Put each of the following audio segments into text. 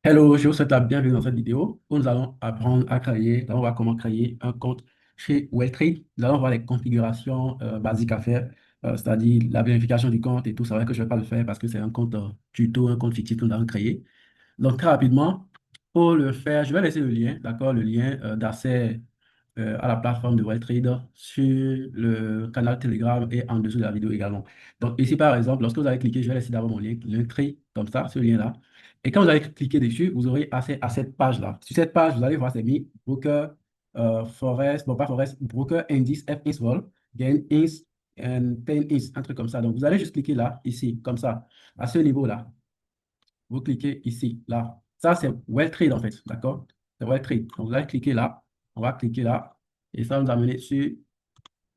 Hello, je vous souhaite la bienvenue dans cette vidéo où nous allons apprendre à créer, nous allons voir comment créer un compte chez Welltrade. Nous allons voir les configurations basiques à faire, c'est-à-dire la vérification du compte et tout. C'est vrai que je ne vais pas le faire parce que c'est un compte tuto, un compte fictif que nous allons créer. Donc, très rapidement, pour le faire, je vais laisser le lien, d'accord, le lien d'accès à la plateforme de WellTrade sur le canal Telegram et en dessous de la vidéo également. Donc, ici, par exemple, lorsque vous allez cliquer, je vais laisser d'abord mon lien, Linktree, comme ça, ce lien-là. Et quand vous allez cliquer dessus, vous aurez accès à cette page-là. Sur cette page, vous allez voir, c'est mis Broker, Forest, bon, pas Forest, Broker Index F Vol, Gain Ins and Pain Ins, un truc comme ça. Donc, vous allez juste cliquer là, ici, comme ça, à ce niveau-là. Vous cliquez ici, là. Ça, c'est WellTrade en fait, d'accord? C'est WellTrade. Donc, vous allez cliquer là, on va cliquer là, et ça va nous amener sur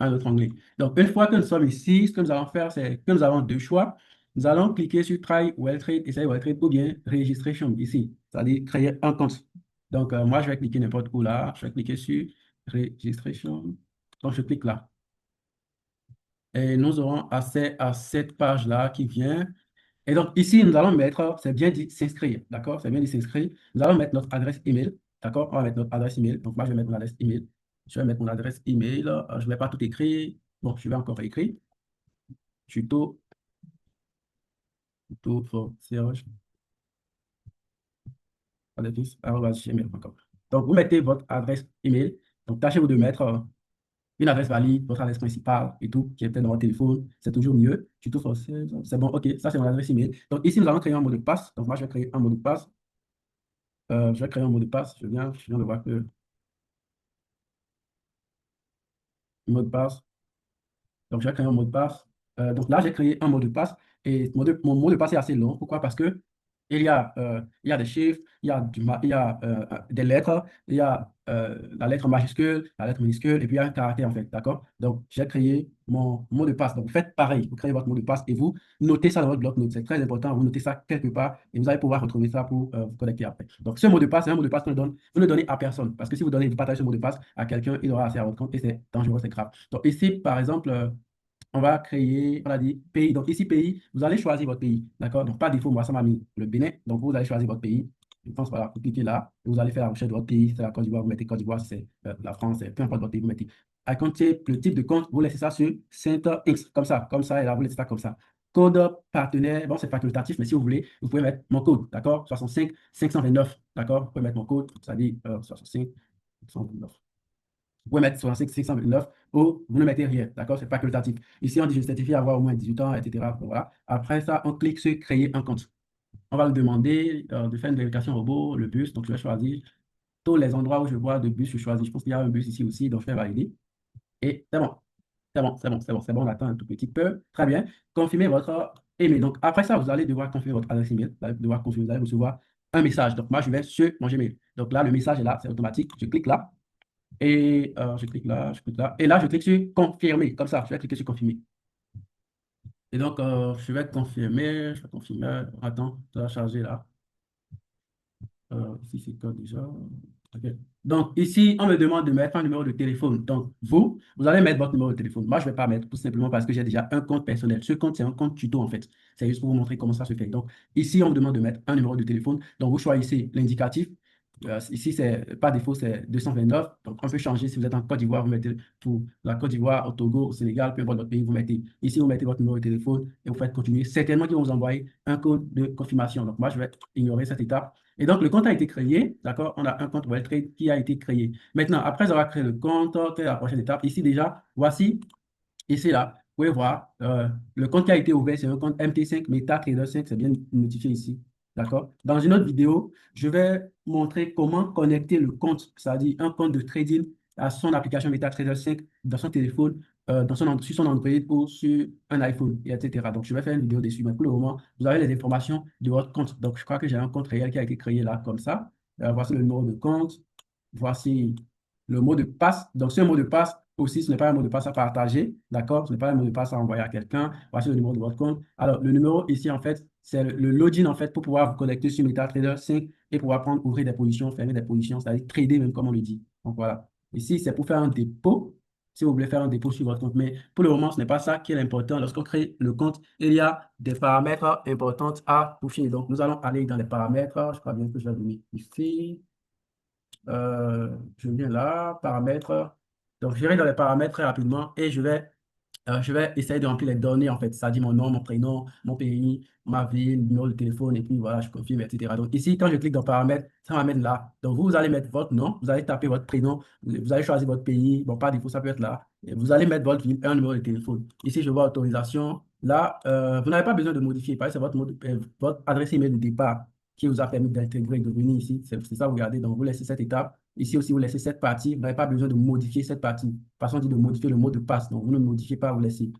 un autre onglet. Donc, une fois que nous sommes ici, ce que nous allons faire, c'est que nous avons deux choix. Nous allons cliquer sur Try WellTrade, Essayer WellTrade, ou bien Registration ici, c'est-à-dire créer un compte. Donc, moi, je vais cliquer n'importe où là. Je vais cliquer sur Registration. Donc, je clique là. Et nous aurons accès à cette page-là qui vient. Et donc, ici, nous allons mettre, c'est bien dit s'inscrire, d'accord? C'est bien dit s'inscrire. Nous allons mettre notre adresse email, d'accord? On va mettre notre adresse email. Donc, moi, je vais mettre mon adresse email. Je vais mettre mon adresse email. Je ne vais pas tout écrire. Bon, je vais encore écrire. Tuto, tuto for Serge, gmail.com. Donc, vous mettez votre adresse email. Donc, tâchez-vous de mettre une adresse valide, votre adresse principale et tout, qui est peut-être dans votre téléphone. C'est toujours mieux. Tuto for Serge, c'est bon, OK. Ça, c'est mon adresse email. Donc, ici, nous allons créer un mot de passe. Donc, moi, je vais créer un mot de passe. Je vais créer un mot de passe. Je viens de voir que le mot de passe. Donc, je vais créer un mot de passe. Donc là, j'ai créé un mot de passe et mon mot de passe est assez long. Pourquoi? Parce que il y a des chiffres, il y a des lettres, il y a la lettre majuscule, la lettre minuscule et puis il y a un caractère en fait. D'accord? Donc, j'ai créé mon mot de passe. Donc, vous faites pareil. Vous créez votre mot de passe et vous notez ça dans votre bloc-notes. C'est très important. Vous notez ça quelque part et vous allez pouvoir retrouver ça pour vous connecter après. Donc, ce mot de passe, c'est un mot de passe que vous ne donnez à personne. Parce que si vous partagez ce mot de passe à quelqu'un, il aura accès à votre compte et c'est dangereux, c'est grave. Donc, ici, par exemple, on va créer, on a dit pays. Donc ici, pays, vous allez choisir votre pays. D'accord? Donc par défaut, moi, ça m'a mis le Bénin. Donc vous allez choisir votre pays. Je pense, voilà, vous cliquez là, et vous allez faire la recherche de votre pays. Si c'est la Côte d'Ivoire, vous mettez Côte d'Ivoire. Si c'est la France, peu importe votre pays, vous mettez. À compter le type de compte, vous laissez ça sur Center X, comme ça, et là, vous laissez ça comme ça. Code partenaire, bon, c'est facultatif, mais si vous voulez, vous pouvez mettre mon code, d'accord? 65 529, d'accord? Vous pouvez mettre mon code, ça dit 65 529. Vous pouvez mettre 65 629 ou vous ne mettez rien, d'accord? C'est facultatif. Ici, on dit je certifie avoir au moins 18 ans, etc. Donc, voilà. Après ça, on clique sur créer un compte. On va le demander de faire une vérification robot, le bus. Donc, je vais choisir tous les endroits où je vois de bus, je choisis. Je pense qu'il y a un bus ici aussi, donc je vais valider. Et c'est bon. C'est bon, c'est bon, c'est bon, c'est bon. On attend un tout petit peu. Très bien. Confirmez votre email. Donc, après ça, vous allez devoir confirmer votre adresse email. Vous allez devoir confirmer, vous allez recevoir un message. Donc, moi, je vais sur mon Gmail. Donc là, le message est là, c'est automatique. Je clique là. Et je clique là, je clique là. Et là, je clique sur confirmer. Comme ça, je vais cliquer sur confirmer. Et donc, je vais confirmer. Je vais confirmer. Attends, ça va charger là. Ici, c'est quoi déjà? OK. Donc, ici, on me demande de mettre un numéro de téléphone. Donc, vous allez mettre votre numéro de téléphone. Moi, je ne vais pas mettre tout simplement parce que j'ai déjà un compte personnel. Ce compte, c'est un compte tuto en fait. C'est juste pour vous montrer comment ça se fait. Donc, ici, on me demande de mettre un numéro de téléphone. Donc, vous choisissez l'indicatif. Ici, c'est par défaut, c'est 229. Donc, on peut changer. Si vous êtes en Côte d'Ivoire, vous mettez pour la Côte d'Ivoire, au Togo, au Sénégal, peu importe votre pays, vous mettez. Ici, vous mettez votre numéro de téléphone et vous faites continuer. Certainement qu'ils vont vous envoyer un code de confirmation. Donc, moi, je vais ignorer cette étape. Et donc, le compte a été créé. D'accord? On a un compte WellTrade qui a été créé. Maintenant, après avoir créé le compte, quelle est la prochaine étape? Ici, déjà, voici, ici, là, vous pouvez voir, le compte qui a été ouvert, c'est un compte MT5, MetaTrader 5, c'est bien notifié ici. D'accord? Dans une autre vidéo, je vais montrer comment connecter le compte, c'est-à-dire un compte de trading à son application MetaTrader 5 dans son téléphone, sur son Android ou sur un iPhone, et etc. Donc, je vais faire une vidéo dessus. Mais pour le moment, vous avez les informations de votre compte. Donc, je crois que j'ai un compte réel qui a été créé là, comme ça. Voici le numéro de compte. Voici le mot de passe. Donc, ce mot de passe aussi, ce n'est pas un mot de passe à partager, d'accord? Ce n'est pas un mot de passe à envoyer à quelqu'un. Voici le numéro de votre compte. Alors, le numéro ici, en fait, c'est le login, en fait, pour pouvoir vous connecter sur MetaTrader 5 et pouvoir prendre, ouvrir des positions, fermer des positions, c'est-à-dire trader même, comme on le dit. Donc, voilà. Ici, c'est pour faire un dépôt. si vous voulez faire un dépôt sur votre compte. Mais pour le moment, ce n'est pas ça qui est important. Lorsqu'on crée le compte, il y a des paramètres importants à toucher. Donc, nous allons aller dans les paramètres. Je crois bien que je vais venir ici. Je viens là, paramètres. Donc, je vais dans les paramètres très rapidement et je vais essayer de remplir les données, en fait, c'est-à-dire mon nom, mon prénom, mon pays, ma ville, numéro de téléphone, et puis voilà, je confirme, etc. Donc ici, quand je clique dans paramètres, ça m'amène là. Donc vous allez mettre votre nom, vous allez taper votre prénom, vous allez choisir votre pays, bon, par défaut, ça peut être là. Et vous allez mettre votre ville, un numéro de téléphone. Ici, je vois autorisation. Là, vous n'avez pas besoin de modifier, parce que c'est votre adresse email de départ qui vous a permis d'intégrer, de venir ici. C'est ça, vous regardez. Donc vous laissez cette étape. Ici aussi, vous laissez cette partie. Vous n'avez pas besoin de modifier cette partie. Façon dit de modifier le mot de passe. Donc, vous ne modifiez pas, vous laissez.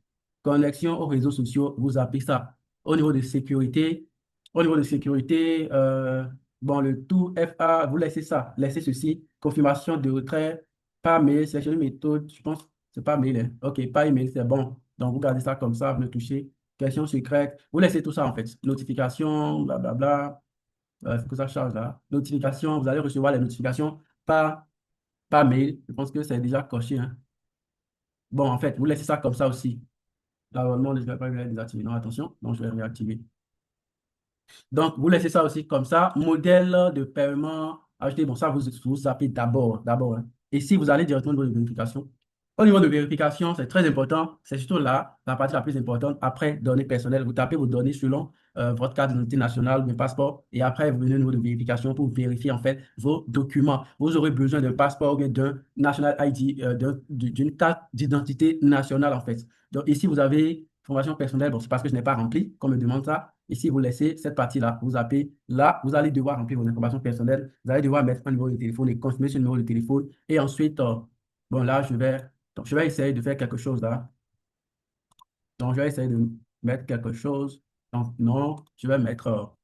Connexion aux réseaux sociaux, vous appelez ça. Au niveau de sécurité, bon, le tout FA, vous laissez ça. Laissez ceci. Confirmation de retrait, pas mail, sélectionnez méthode. Je pense que c'est pas mail, hein. OK, pas email, c'est bon. Donc, vous gardez ça comme ça, vous le touchez. Question secrète. Vous laissez tout ça, en fait. Notification, blablabla. Il faut que ça charge là. Notification, vous allez recevoir les notifications par, par mail. Je pense que c'est déjà coché, hein. Bon, en fait, vous laissez ça comme ça aussi. L'abonnement, je ne vais pas le désactiver. Non, attention. Donc, je vais le réactiver. Donc, vous laissez ça aussi comme ça. Modèle de paiement ajouté. Bon, ça, vous appelez d'abord, hein. Et si vous allez directement au niveau de vérification, au niveau de vérification, c'est très important. C'est surtout là, la partie la plus importante. Après, données personnelles, vous tapez vos données selon votre carte d'identité nationale, votre passeport. Et après, vous venez au niveau de vérification pour vérifier en fait vos documents. Vous aurez besoin d'un passeport ou bien d'un national ID, d'une carte d'identité nationale en fait. Donc ici, vous avez information personnelle. Bon, c'est parce que je n'ai pas rempli, qu'on me demande ça. Ici, vous laissez cette partie-là, vous appelez. Là, vous allez devoir remplir vos informations personnelles. Vous allez devoir mettre un numéro de téléphone et confirmer ce numéro de téléphone. Et ensuite, bon, là, je vais essayer de faire quelque chose là. Donc, je vais essayer de mettre quelque chose. Donc, non, je vais mettre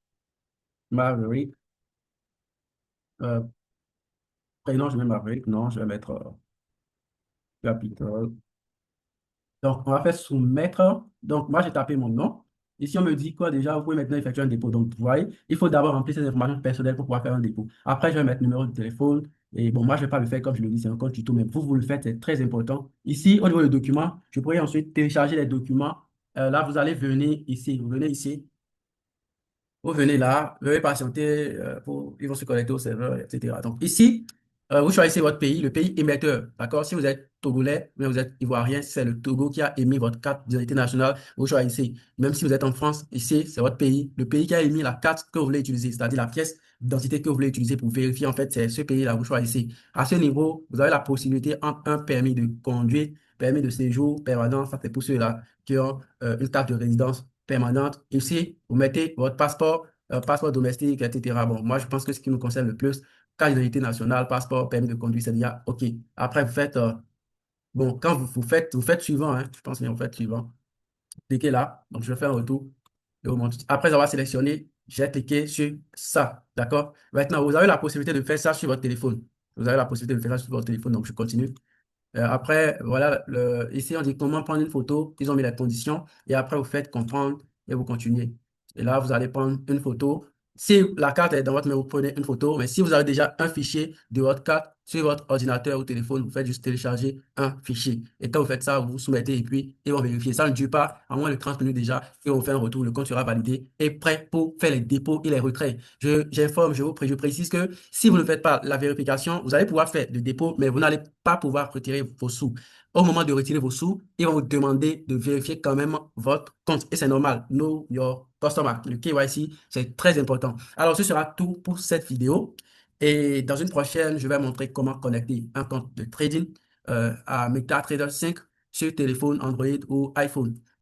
Maverick. Euh, prénom, je mets Maverick. Non, je vais mettre Capital. Donc, on va faire soumettre. Donc, moi, j'ai tapé mon nom. Ici, on me dit quoi déjà? Vous pouvez maintenant effectuer un dépôt. Donc, vous voyez, il faut d'abord remplir ces informations personnelles pour pouvoir faire un dépôt. Après, je vais mettre numéro de téléphone. Et bon, moi, je ne vais pas le faire comme je le dis, c'est un compte tuto, mais vous le faites, c'est très important. Ici, au niveau des documents, je pourrais ensuite télécharger les documents. Là, vous allez venir ici. Vous venez ici. Vous venez là, veuillez patienter, ils vont se connecter au serveur, etc. Donc ici, vous choisissez votre pays, le pays émetteur. D'accord? Si vous êtes togolais, mais vous êtes ivoirien, c'est le Togo qui a émis votre carte d'identité nationale, vous choisissez. Même si vous êtes en France, ici, c'est votre pays, le pays qui a émis la carte que vous voulez utiliser, c'est-à-dire la pièce d'identité que vous voulez utiliser pour vérifier, en fait, c'est ce pays-là, vous choisissez. À ce niveau, vous avez la possibilité entre un permis de conduire, permis de séjour permanent, ça c'est pour ceux-là qui ont une carte de résidence permanente. Ici, vous mettez votre passeport, passeport domestique, etc. Bon, moi, je pense que ce qui nous concerne le plus, carte d'identité nationale, passeport, permis de conduire, c'est déjà OK. Après, vous faites, bon, quand vous faites suivant, hein, je pense que vous faites suivant. Cliquez là. Donc, je vais faire un retour. Et vous montre. Après avoir sélectionné, j'ai cliqué sur ça. D'accord? Maintenant, vous avez la possibilité de faire ça sur votre téléphone. Vous avez la possibilité de faire ça sur votre téléphone. Donc, je continue. Après, voilà, ici, on dit comment prendre une photo. Ils ont mis les conditions. Et après, vous faites comprendre et vous continuez. Et là, vous allez prendre une photo. Si la carte est dans votre main, vous prenez une photo. Mais si vous avez déjà un fichier de votre carte sur votre ordinateur ou téléphone, vous faites juste télécharger un fichier. Et quand vous faites ça, vous soumettez et puis ils vont vérifier. Ça ne dure pas à moins de 30 minutes déjà. Ils vont faire un retour. Le compte sera validé et prêt pour faire les dépôts et les retraits. Je précise que si vous ne faites pas la vérification, vous allez pouvoir faire le dépôt, mais vous n'allez pas pouvoir retirer vos sous. Au moment de retirer vos sous, ils vont vous demander de vérifier quand même votre compte. Et c'est normal. Know your customer. Le KYC, c'est très important. Alors, ce sera tout pour cette vidéo. Et dans une prochaine, je vais montrer comment connecter un compte de trading à MetaTrader 5 sur téléphone Android ou iPhone.